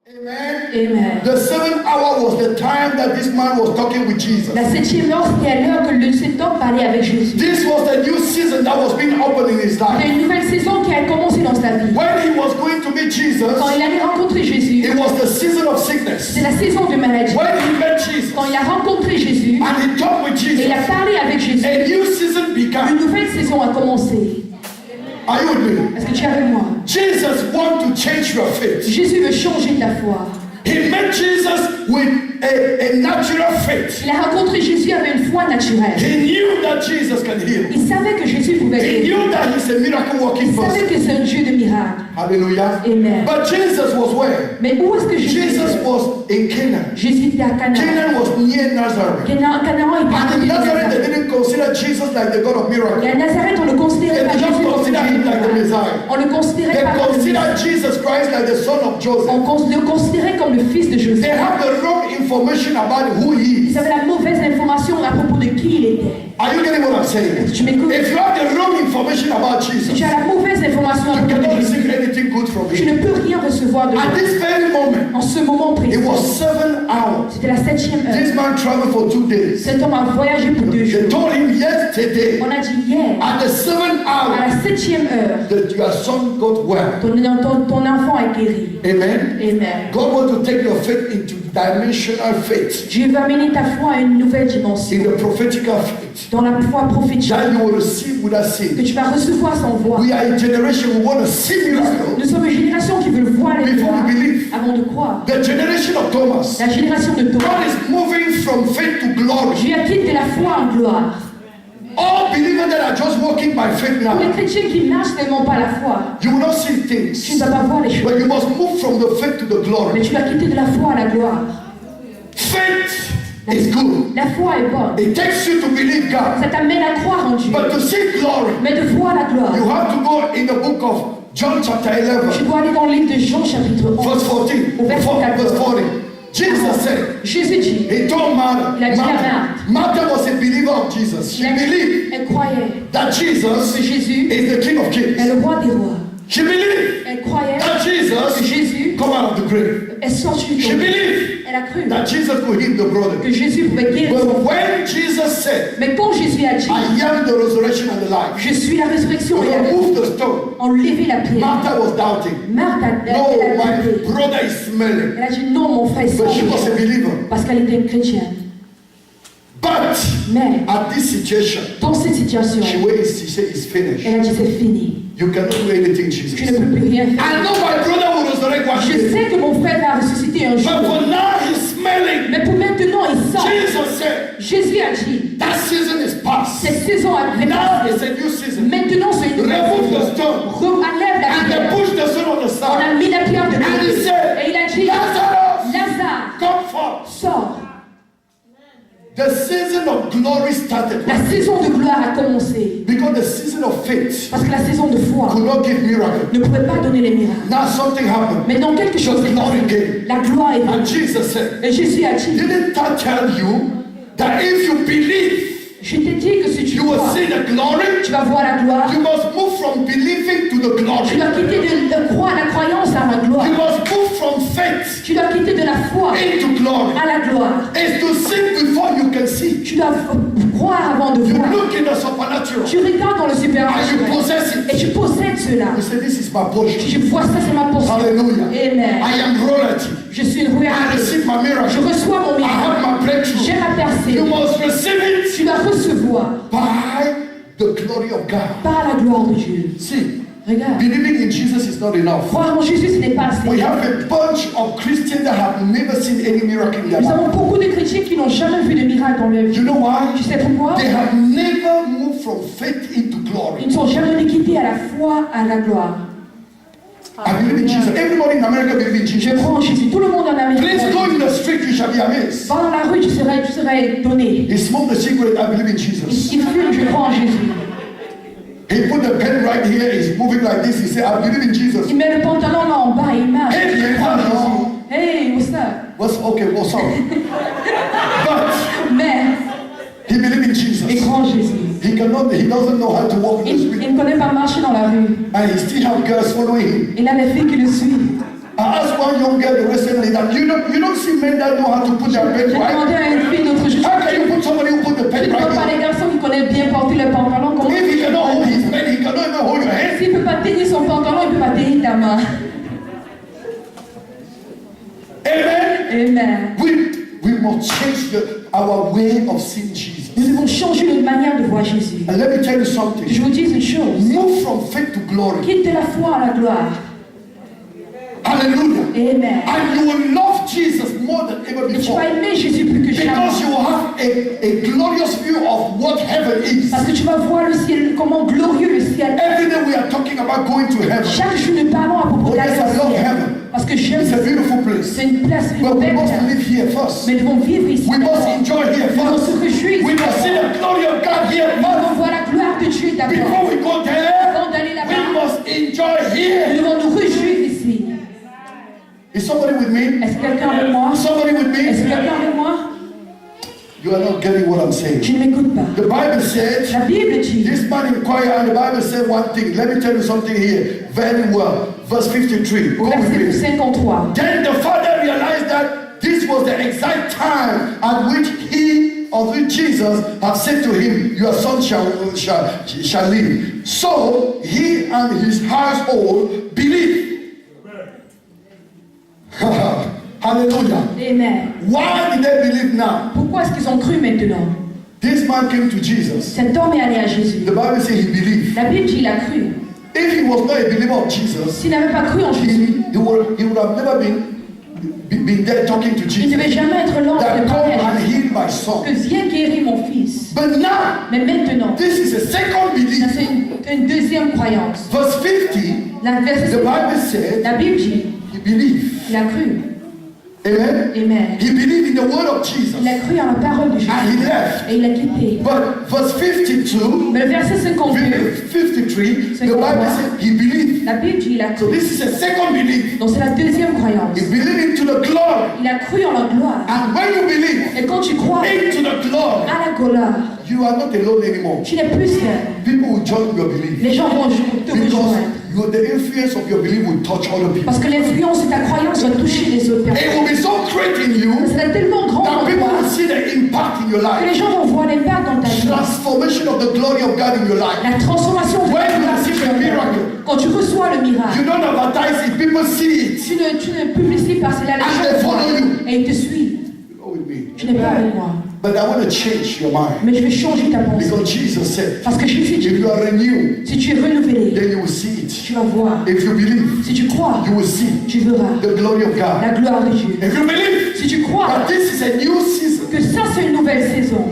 Amen. Amen. The 7th hour was the time that this man was talking with Jesus. La 7e heure, c'était à l'heure que cet homme parlait avec Jésus. This was the new season that was being opened in his C'était life. une nouvelle saison qui a commencé dans sa vie. When he was going to meet Jesus, Quand il allait rencontrer Jésus, it was the season of sickness. c'est la saison de maladie. When he met Jesus Quand il a rencontré Jésus and he talked with et Jesus, il a parlé avec Jésus, a new season une began. nouvelle saison a commencé. Are you with me? Est-ce que tu es avec moi? Jesus wants to change your faith. Jésus veut changer ta foi. He met Jesus with a natural faith. Il a rencontré Jésus avec une foi naturelle. He knew that Jesus can heal. Il savait que Jésus pouvait He guérir. knew that he's a miracle Il working savait person. que c'est un Dieu de miracles. Hallelujah. Amen. But Jesus was where? Mais où est-ce que Jésus Jesus était? was in Canaan. Jésus était à Canaan. Canaan was near Nazareth. Canaan est pas And in Nazareth, they didn't consider Jesus like the God of miracles. Et à Nazareth, on ne considérait They pas did Jésus not comme consider him like the Dieu. Messiah. On le considérait They pas comme le considered Messie. Jesus Christ like the son of Joseph. On le considérait comme le fils de They Joseph. have the wrong information about who he Ils is. avaient la mauvaise information à propos de qui il était. Are you getting what I'm saying? Tu m'écoutes? If you have the wrong information about Si Jesus, tu you as la mauvaise information à propos cannot de Jésus, receive anything good from tu him. ne peux rien recevoir de At lui. this very moment, En ce moment it précis, was 7 hours. c'était la 7e heure. This man traveled for 2 days. Cet homme a voyagé pour 2 They jours. told him yesterday, On a dit hier, at the 7th à hour, la 7e heure, that your son got well. ton enfant est guéri. Amen. Amen. God wants to take your faith into dimensional faith, Dieu va amener ta foi à une nouvelle dimension. in the prophetical faith, Dans la foi prophétique that you will receive without que sin. tu vas recevoir sans voix. We are a generation who want to see miracles Nous sommes une génération qui veut voir les before miracles we believe. avant de croire. The generation of Thomas. La génération de Thomas. God is moving from faith to glory. Dieu a quitté la foi en gloire. All believers that are just walking by faith Pour les now, chrétiens qui marchent n'aiment pas la foi. you will not see Tu ne things, vas pas voir les choses. but you must move from the faith to the Mais glory. tu vas quitter de la foi à la gloire. Faith is good. La foi est bonne. It takes you to believe God. Ça t'amène à croire en Dieu. But to see glory, Mais de voir la gloire, you have to go in the book of John chapter tu 11, dois aller dans le livre de Jean chapitre 11. verse 14, Au verset 14. verse 40. Jesus said, Jésus dit, he told Martha, Il a dit à Martha was a believer of Jesus. She il a dit, believed elle croyait that Jesus que Jésus is the King of est Kings. le roi des rois. She believed Elle croyait that que Jesus Jésus come out of the grave. est sorti du She tombeau. believed Elle a cru that Jesus could heal the brother. que Jésus pouvait guérir son But frère. when Jesus said, Mais quand Jésus a dit, I am the resurrection and the life, je suis la résurrection et la vie, remove the stone. enlever la pierre. Martha was doubting. Marthe No, elle a my douté. brother is smelling. Elle a dit non, mon frère est But she was a sorti. believer. Parce qu'elle était une chrétienne. But Mais at this situation, dans cette situation, she waited, she said, it's finished. elle a dit c'est fini. You cannot do anything, Tu Jesus. ne peux plus rien faire. I know my brother will resurrect one Je day. sais que mon frère va ressusciter un But jour. for now, he's smelling. Mais pour maintenant, il sort. Jesus said, Jésus a dit, that season is past. cette saison a Now passé. it's a new season. Maintenant, c'est une nouvelle Remove the saison. stone. Enlève la And they pierre. pushed the stone on the On side. a mis la pierre de And he côté. said, Et il a dit, Lazarus, Lazare, come forth. sors. The season of glory started. La saison de gloire a commencé. Because the season of faith Parce que la saison de foi could not give miracle. ne pouvait pas donner les miracles. Now something happened. Maintenant, quelque chose The est glory passé. came. La gloire est And venue. Jesus said, Et Jésus a dit, didn't I tell you that if you believe, je t'ai dit que si tu you will crois, see the glory? tu vas voir la gloire. You must move from believing to the Tu glory. dois quitter de croire la croyance à la gloire. You must move from faith Tu dois quitter de la foi into glory. à la gloire. It's to see before you can see. Tu dois croire avant de You voir. look in the supernatural Tu regardes dans le and you supernatural possess et it. tu possèdes cela. You say, this is my portion. Je vois ça, c'est ma portion. Hallelujah. Amen. I am royalty. Je suis une I royauté. receive my Je miracle. reçois mon I have miracle. my breakthrough. J'ai ma percée. You must receive it Tu dois recevoir by the glory of God. par la gloire de Dieu. See, Regarde. believing in Jesus is not enough. Croire en Jésus, ce n'est pas We assez. have a bunch of Christians that have never seen any miracle in their Nous life. avons beaucoup de chrétiens qui n'ont jamais vu de miracle dans leur vie. You know why? Tu sais pourquoi? They have never moved from faith into Ils glory. ne sont jamais quittés à la foi à la gloire. I believe in Jesus. Everybody in America believes in Je Jesus. crois en Jésus. Tout le monde en Amérique. Please go in the street, you shall be amazed. Va dans la rue, tu serais donné. He smoked the cigarette, I believe in Jesus. Il fume, je crois en Jésus. He put the pen right here, he's moving like this. He said, I believe in Jesus. Il met le pantalon là en bas, il marche. Hey, Je crois en man, Jésus. Hey, what's that? What's up? But Mais he believed in il Jesus. croit en Jésus. He doesn't know how to walk in the Il street. ne connaît pas marcher dans la rue. And he still have girls following him. Il a des filles qui le suivent. I asked one young girl recently that you don't see men that know how to put their pen J'ai demandé right. à une fille l'autre jour. How can you put somebody who put the Je pen ne vois pas right les garçons qui connaissent bien porter le pantalon. Comment here? If he cannot hold his pen, he cannot even hold your hand. S'il ne peut pas tenir son pantalon, il ne peut pas tenir ta main. Amen. Amen. We must change our way of seeing Jesus. Nous devons changer notre manière de voir Jésus. And let me tell you Que je something. vous dise une chose. Move from faith to glory. Quitte de la foi à la gloire. Hallelujah. Amen. And you will love Jesus more than ever Et tu before. vas aimer Jésus plus que jamais. Because you will have a glorious view of what heaven is. Parce que tu vas voir le ciel, comment glorieux le ciel est. Every day we are talking about going to heaven. Chaque jour nous parlons à propos Oh, d'aller yes, I au love ciel. heaven. Parce que j'aime It's a beautiful place. c'est une place But we belle. must live here first. Mais nous devons vivre ici. We must enjoy here Nous devons first. se réjouir. We must see the glory of God here Nous first. devons voir la gloire de Dieu d'abord. Before we go there, Avant d'aller we là-bas, must enjoy nous here. devons nous réjouir ici. Is somebody with me? Est-ce que quelqu'un avec moi? Somebody with Est-ce que me? quelqu'un avec moi? You are not getting what I'm saying. Je ne m'écoute pas. The Bible said, La Bible dit, this man inquired, and the Bible said one thing. Let me tell you something here. Very well. Verse 53. au Go with verset me. 53, Then the father realized that this was the exact time at which Jesus had said to him, your son shall live. So he and his household believed. Hallelujah. Amen. Why did they believe now? Pourquoi est-ce qu'ils ont cru maintenant? This man came to Jesus. Cet homme est allé à Jésus. The Bible says he believed. La Bible dit il a cru. If he was not a believer of Jesus, S'il n'avait pas cru en Jésus, he would have never been there talking to il ne devait Jesus. jamais être l'ange That de come parler à and Jésus. heal my son. Que viens guérir mon fils. But now, Mais maintenant, this is a second ça belief. c'est une deuxième croyance. Verse 50, La, verset the Bible said la Bible dit he believed. il a cru. Amen. Amen. He believed in the word of Jesus. Il a cru en la parole de Jésus. And he left. Et il a quitté. But verse 52, Mais le verset 52, 53, the Bible said he believed. la Bible dit il a So cru. this is a second belief. Donc c'est la deuxième croyance. He believed into the glory. Il a cru en la gloire. And when you believe Et quand tu crois into the glory, à la gloire, you are not alone anymore. tu n'es plus seul. People will join your belief. Les gens vont te Because rejoindre. the influence of your belief will touch other people. Parce que l'influence de ta croyance va toucher les autres It personnes. will be so great in you Ça sera tellement grand that en people toi will see the impact in your que les life. gens vont voir l'impact dans ta vie. Transformation of the glory of God in your life. La transformation de When ta you vie. receive a miracle, Quand tu reçois le miracle, you don't advertise it, people see it. tu ne publicites pas cela, les And gens they voient follow you. et ils te suivent. Go with me. Tu n'es pas avec moi. But I want to change your mind. Mais je vais changer ta pensée. Because Jesus said, Parce que Jésus if dit, you are renewed, si tu es renouvelé, then you will see it. tu vas voir. If you believe, Si tu crois, you will see tu verras the glory of la God. gloire de Dieu. If you believe Si tu crois that this is a new season, que ça c'est une nouvelle saison,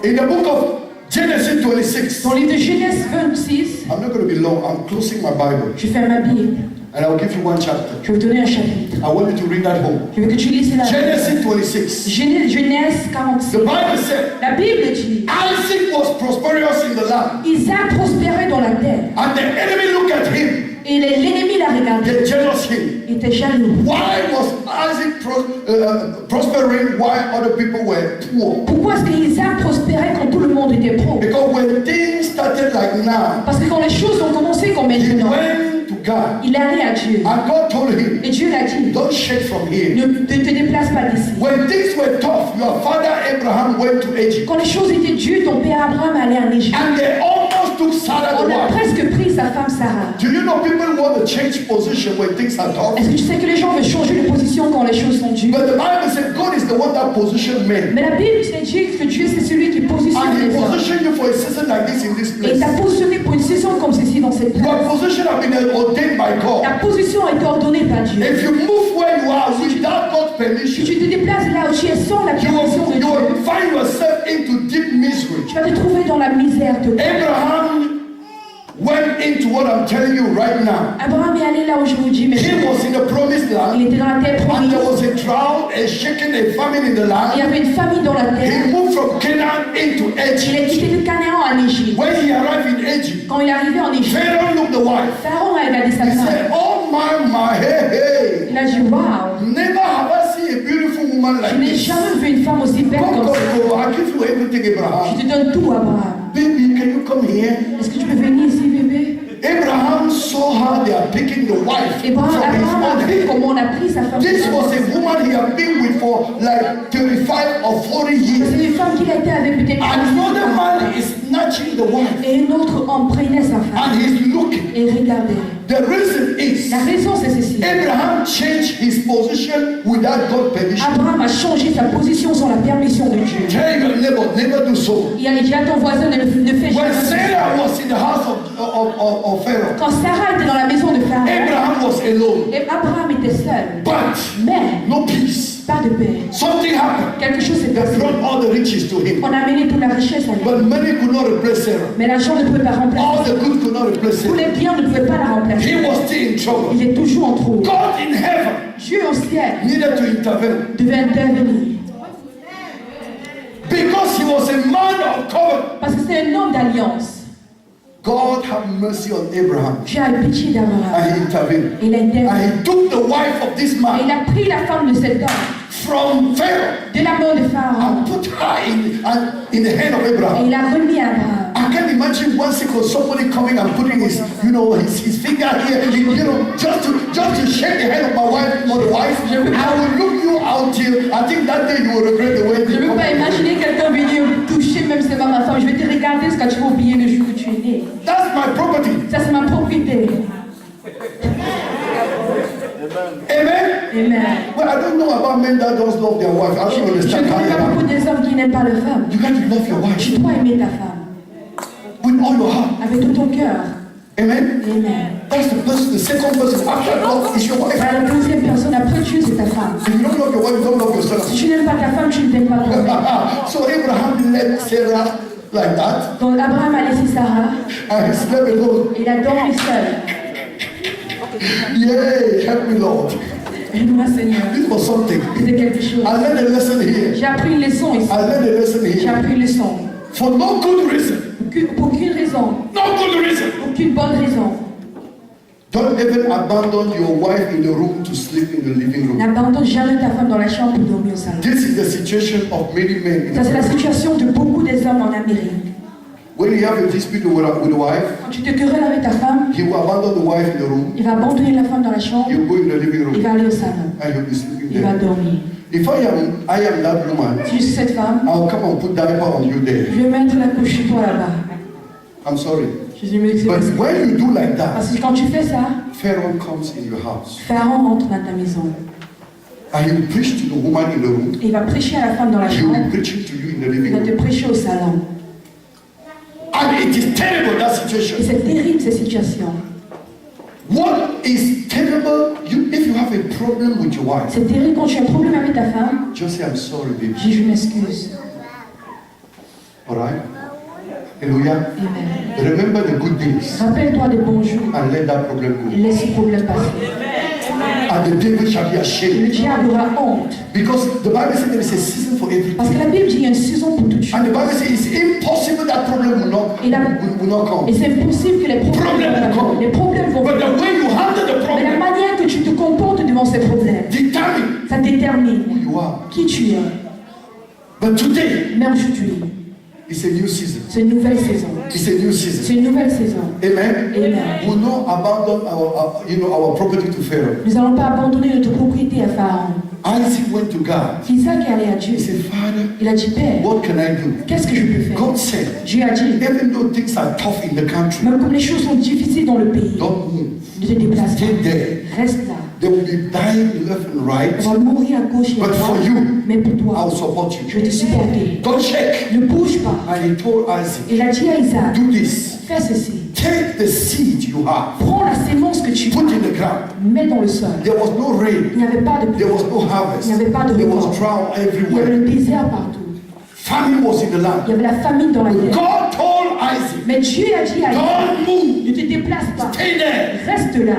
in the book of Genesis 26, dans le livre de Genèse 26, I'm not going to be long, I'm closing my Bible, je ferme ma Bible, and I'll give you one chapter. je vais vous donner un chapitre. I want you to read that home. Je veux que tu lises la Genesis 26. Genèse 46. The Bible said, La Bible dit, Isaac was prosperous in the land, Isaac prospérait dans la terre and the enemy looked at him, et l'ennemi l'a regardé. they jealous him. Il était jaloux. Why was Isaac prospering while other people were poor? Pourquoi est-ce qu'Isaac prospérait quand tout le monde était pauvre? Because when things started like now, Parce que quand les choses ont commencé comme he maintenant, went to God, il est allé à Dieu. and God told him, Et Dieu l'a dit, don't shake from here. ne te déplace pas d'ici. When things were tough, your father Abraham went to Egypt, Quand les choses étaient dures, ton père Abraham allait en Égypte. and they almost took Sarah the On a wife. presque pris sa femme Sarah. Do you know people want to change position when things are tough? Est-ce que tu sais que les gens veulent changer de position quand les choses sont dures? But the Bible said God is the one that positioned men. Mais la Bible dit que Dieu c'est celui qui positionne And he les hommes. positioned you for a season like this in this Et il place. t'a positionné pour une saison comme ceci dans cette place. Your position has been ordained by God. Ta position a été ordonnée par Dieu. If you move where you are without God's Si permission, tu te déplaces là où tu es sans la permission de you Dieu, will find yourself into deep misery. tu vas te trouver dans la misère totale. Abraham went into what I'm telling you right now. Abraham est allé là où je vous dis, mais He was in the promised land, il était dans la terre and promise. there was a drought, a shaking, a famine in the Il y land. avait une famille dans la terre. He moved from Canaan into Il est Egypt. quitté de Canaan en Égypte. When he arrived in Egypt, Quand il est arrivé en Égypte, Pharaoh looked the wife. Pharaon a regardé sa He femme. said, oh my, hey, hey. Il a dit, waouh, Never have I seen a beautiful woman Je like n'ai this. jamais vu une femme aussi belle Come, comme come, ça. go. I give you everything, Je Abraham. te donne tout, Abraham. Baby, can you come here? Est-ce que tu peux venir ici, bébé? Abraham saw how they are picking the wife Abraham from his a own vu head. comment on a pris sa femme. This was a woman he had been with for like 35 or 40 years. C'est une femme qu'il a été avec peut-être Another man is snatching the wife et un autre homme prenait sa femme and he's looking. et regardait. The reason is La raison c'est ceci. Abraham changed his position without God's permission. Abraham a changé sa position sans la permission de Dieu. Tell your neighbor, never do so. Il a dit à ton voisin ne fais When jamais. Sarah was in the house of Pharaoh, Quand Sarah était dans la maison de Pharaon, Abraham was alone. et Abraham était seul. But Mais no peace. pas de paix. Something happened Quelque chose s'est that passé. brought all the riches to him. On a amené toute la richesse à lui. But money could not replace Sarah. Mais l'argent ne pouvait pas All remplacer. the good could not replace Tous Sarah. les biens ne pouvaient pas la remplacer. He was still in trouble. Il est toujours en trouble. God in heaven Dieu au ciel needed to intervene devait intervenir. because he was a man of covenant. Parce que c'est un homme d'alliance. God have mercy on Abraham Dieu a eu pitié d'Abraham. and he intervened. Il a intervenu. And he took the wife of this Et il man a pris la femme de cet homme from Pharaoh de la main de Pharaon. and put her in the hand of Et Abraham. il a remis à Abraham. I can't imagine one second somebody coming and putting his finger here, just to shake the hand of my wife or the wife. I will look you out till I think that day you will regret the way Je ne you peux come. pas imaginer quelqu'un venir me toucher, même si c'est pas ma femme. Je vais te regarder jusqu'à tu vas oublier le jour où tu es né. That's my property. Ça, c'est ma propriété. Amen. Amen. Well, I don't know about men that don't love their wife. I Je don't ne understand how connais they pas beaucoup are. des hommes qui n'aiment pas leur femme. You got to love your wife Tu dois aimer ta femme with all your heart. avec tout ton cœur. Amen. Amen. That's the second person after love is your wife. La deuxième personne après Dieu, c'est ta femme. If you don't love your wife, you don't love yourself. Si tu n'aimes pas ta femme, tu ne t'aimes pas toi-même. So Abraham left Sarah like that Donc Abraham a laissé Sarah and he slept alone. et il a dormi seul. Yay, help me, Lord. Aide-moi Seigneur. This was something. C'est quelque chose. I learned a lesson here. J'ai appris une leçon ici. I learned a lesson J'ai here. appris une leçon. For no good reason. Pour aucune raison. No good reason. Aucune bonne raison. Don't even abandon your wife in the room to sleep in the living room. N'abandonne jamais ta femme dans la chambre pour dormir au salon. This is the situation of many men. Ça, c'est la situation de beaucoup des hommes en Amérique. When you have a dispute with the wife, Quand tu te querelles avec ta femme, he will abandon the wife in the room. il va abandonner la femme dans la chambre, He'll go in the living il room va aller au salon, and he'll be sleeping il va there. dormir. If I am that woman, Si je suis cette femme, I'll come and put diaper on you there. je vais mettre la couche sur toi là-bas. I'm sorry. Je dis, mais c'est But possible. when you do like that, Parce que quand tu fais ça, Pharaoh comes in your house Pharaon rentre dans ta maison. and he will preach to the woman in the room. Et il va prêcher à la femme dans la He will chambre, be preaching to you in the il living va te room. prêcher au salon. And it is terrible, that Et situation. c'est terrible ces situations. What is terrible, if you have a problem with your wife, C'est terrible quand tu as un problème avec ta femme, just say, I'm sorry, baby. dis je m'excuse. All right? Hallelujah. Amen. Remember the good days Rappelle-toi des bons jours and let that problem et go. laisse ce problème passer. And the devil shall be Le ashamed. diable aura honte. Because the Bible says there is a season for Parce que everything. la Bible dit qu'il y a une saison pour toutes choses. And the Bible says it's impossible that problem Et la- will not come. Et c'est impossible que les problèmes vont venir. Les problèmes vont But venir. the way you handle the Mais la problem manière que tu te comportes devant ces problèmes, determine ça détermine who you are. qui tu es. But today, Mais aujourd'hui, it's a new season. c'est une nouvelle saison. It's a new season. C'est une nouvelle saison. Amen. Amen. We will not abandon our property to Pharaoh. Nous n'allons pas abandonner notre propriété à Pharaon. Isaac went to God. Isaac est allé à Dieu. He said, Father, Il a dit, Père, what can I do? qu'est-ce que je peux faire? God said, Dieu a dit, even though things are tough in the country, même comme les choses sont difficiles dans le pays, don't move. ne te déplace Stay pas. there. Reste là. They will be dying left and right. On va mourir à gauche et à But droite. for you, Mais pour I'll toi, support je you. vais te supporter. Don't shake. Ne bouge pas. And he told Isaac, Il a dit à Isaac, do this. fais ceci. Take the seed you have, Prends la sémence que tu put in the ground. mets dans le sol. There was no rain. Il n'y avait pas de There pluie. was no harvest. Il n'y avait pas de There was récolte. drought Il y avait everywhere. le désert partout. Famine was in the Il y land. avait la famine dans la terre. God told Isaac, Mais Dieu a dit à Isaac, don't move. ne te déplace pas. Stay there. Reste là.